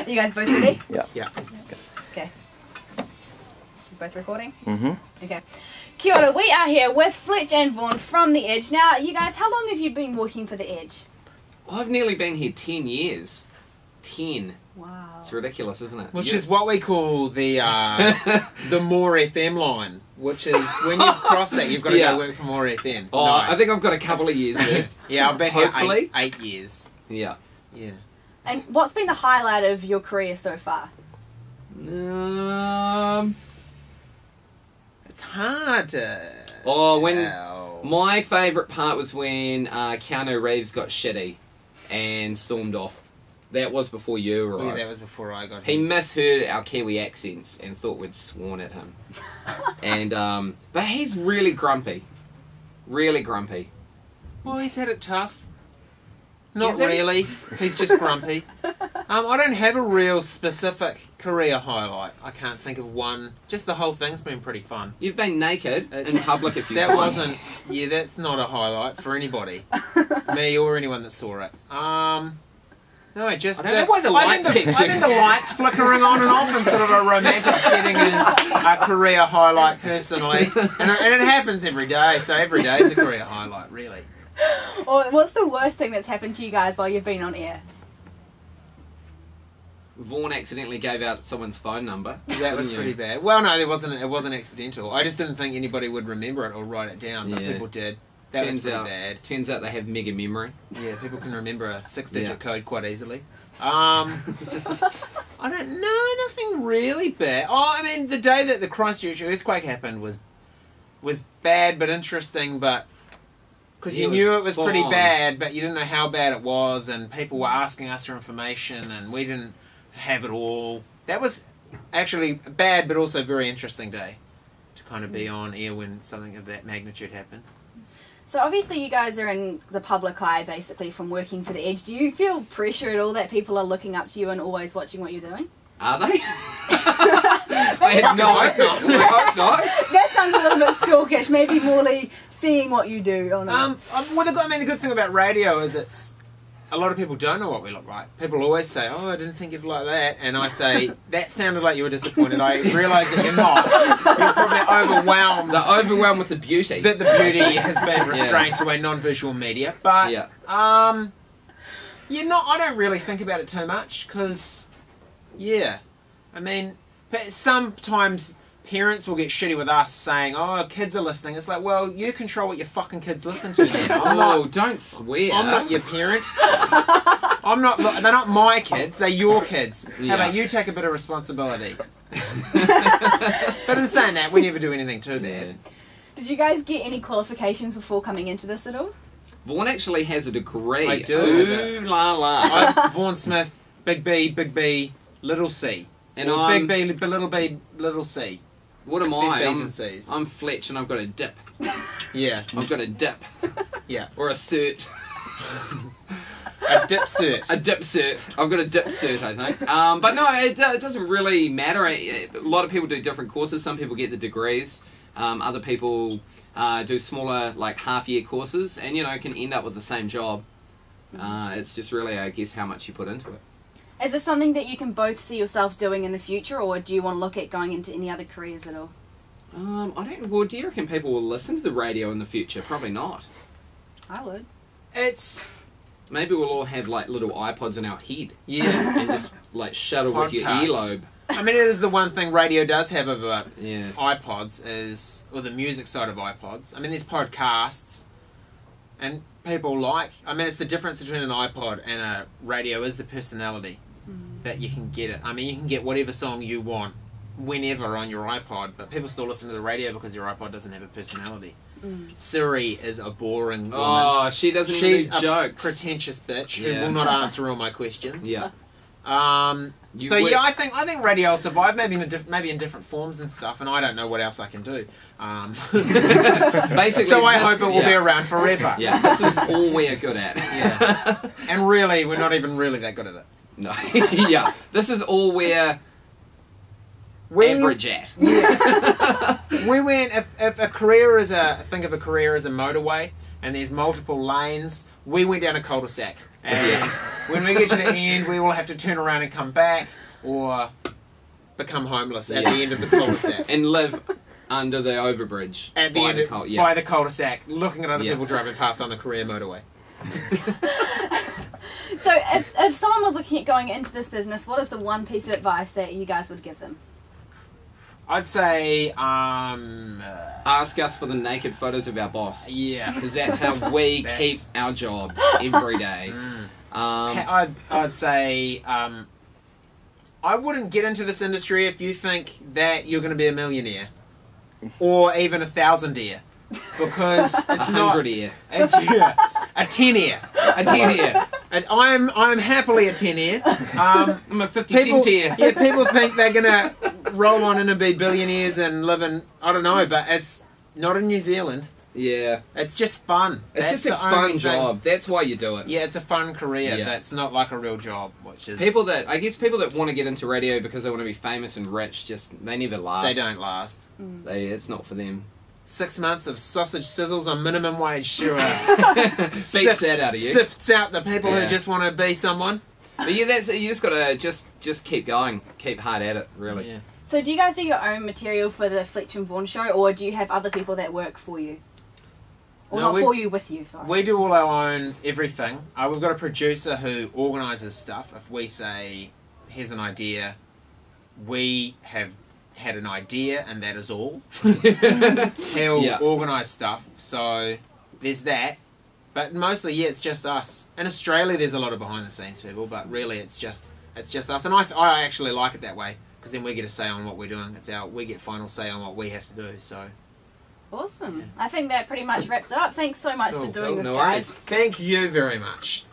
You guys both ready? Yeah. Yeah. Okay. Both recording? Mm-hmm. Okay. Kia ora, we are here with Fletch and Vaughan from The Edge. Now, you guys, how long have you been working for The Edge? I've nearly been here 10 years. 10. Wow. It's ridiculous, isn't it? Which is what we call the More FM line, which is when you cross that, you've got to go work for More FM. Oh, No. I think I've got a couple of years left. Yeah, I've been here Hopefully. 8 years. Yeah. Yeah. And what's been the highlight of your career so far? It's hard to tell. My favourite part was when Keanu Reeves got shitty and stormed off. That was before you arrived. Yeah, that was before I got He here. misheard our Kiwi accents and thought we'd sworn at him. And but he's really grumpy. Really grumpy. Well, he's had it tough. Not Is he? really. He's just grumpy. I don't have a real specific career highlight. I can't think of one. Just the whole thing's been pretty fun. You've been naked in public a few That times. wasn't... Yeah, that's not a highlight for anybody. Me or anyone that saw it. No, just... I don't know why the lights keep I think the lights flickering on and off in sort of a romantic setting is a career highlight, personally. And it happens every day, so every day is a career highlight, really. Or what's the worst thing that's happened to you guys while you've been on air? Vaughan accidentally gave out someone's phone number. That was pretty bad. Well, no, it wasn't accidental. I just didn't think anybody would remember it or write it down, but Yeah. people did. That was pretty bad. Turns out they have mega memory. Yeah, people can remember a 6-digit code quite easily. I don't know, nothing really bad. Oh, I mean, the day that the Christchurch earthquake happened was bad but interesting, but because you knew it was pretty bad, but you didn't know how bad it was, and people were asking us for information, and we didn't have it all. That was actually a bad but also very interesting day to kind of be on air when something of that magnitude happened. So obviously you guys are in the public eye, basically, from working for The Edge. Do you feel pressure at all that people are looking up to you and always watching what you're doing? Are they? I hope not. I hope not. That sounds a little bit stalkish. Maybe Morley seeing what you do. Or not. The good thing about radio is a lot of people don't know what we look like. People always say, "Oh, I didn't think you'd like that," and I say, "That sounded like you were disappointed." I realise that you're not. You're probably overwhelmed. They're overwhelmed with the beauty. That the beauty has been restrained to a non-visual media, but you're not. I don't really think about it too much because, I mean, sometimes parents will get shitty with us saying, "Oh, kids are listening." It's like, well, you control what your fucking kids listen to. Don't swear. I'm not your parent. I'm not. They're not my kids. They're your kids. How about you take a bit of responsibility? But in saying that, we never do anything too bad. Did you guys get any qualifications before coming into this at all? Vaughan actually has a degree. I do. Ooh la la. Vaughan Smith, big B, little C. And or I'm big B, little C. What am There's I? B's and C's. I'm Fletch and I've got a dip. Yeah. I've got a dip. Yeah. Or a cert. A dip cert. A dip cert. I've got a dip cert, I think. But no, it doesn't really matter. A lot of people do different courses. Some people get the degrees. Other people do smaller, like half-year courses, and can end up with the same job. It's just really, I guess, how much you put into it. Is this something that you can both see yourself doing in the future, or do you want to look at going into any other careers at all? I don't. Well, do you reckon people will listen to the radio in the future? Probably not. I would. Maybe we'll all have like little iPods in our head. Yeah. And just like shuttle with your earlobe. I mean, it is the one thing radio does have over Yeah. iPods or the music side of iPods. I mean, there's podcasts, and people it's the difference between an iPod and a radio is the personality that you can get it. I mean, you can get whatever song you want whenever on your iPod, but people still listen to the radio because your iPod doesn't have a personality. Siri is a boring woman. Oh, she doesn't even She's do jokes. a pretentious bitch who Yeah. will not answer all my questions. Yeah. I think radio will survive, maybe in different forms and stuff, and I don't know what else I can do. Basically, so I hope it will be around forever. Yeah, this is all we're good at. Yeah. And really, we're not even really that good at it. No. Yeah. This is all we're average at. Yeah. We went, if a career is think of a career as a motorway, and there's multiple lanes, we went down a cul-de-sac. And when we get to the end, we will have to turn around and come back, or become homeless at the end of the cul-de-sac. And live under the overbridge. At the by end the of, by the cul-de-sac, looking at other people driving past on the Korea motorway. So if someone was looking at going into this business, what is the one piece of advice that you guys would give them? I'd say, ask us for the naked photos of our boss. yeah. Because that's how we keep our jobs every day. I'd say, I wouldn't get into this industry if you think that you're going to be a millionaire. Or even a 1,000-ear. Because it's not... 100-ear. It's, yeah, a 10-ear. A 10-ear. And I'm happily a 10-ear. I'm a 50-cent-ear. Yeah, people think they're going to roll on in and be billionaires and live in... I don't know, but it's not in New Zealand. Yeah. It's just fun. It's That's just a the only fun thing. job. That's why you do it. Yeah, it's a fun career. Yeah. That's not like a real job, which is... People that want to get into radio because they want to be famous and rich, they never last. They don't last. It's not for them. 6 months of sausage sizzles on minimum wage, sure. Beats that out of you. Sifts out the people who just want to be someone. But yeah, you just gotta just keep going, keep hard at it, really. Yeah. So do you guys do your own material for the Fletch and Vaughan show, or do you have other people that work for you? Or No, not for you, with you, sorry. We do all our own everything. We've got a producer who organises stuff. If we say, here's an idea, we have had an idea and that is all. He'll organise stuff. So there's that. But mostly, yeah, it's just us. In Australia, there's a lot of behind the scenes people, but really it's just us. And I actually like it that way, because then we get a say on what we're doing. We get final say on what we have to do. So Awesome. I think that pretty much wraps it up. Thanks so much for doing this, no guys. worries. thank you very much.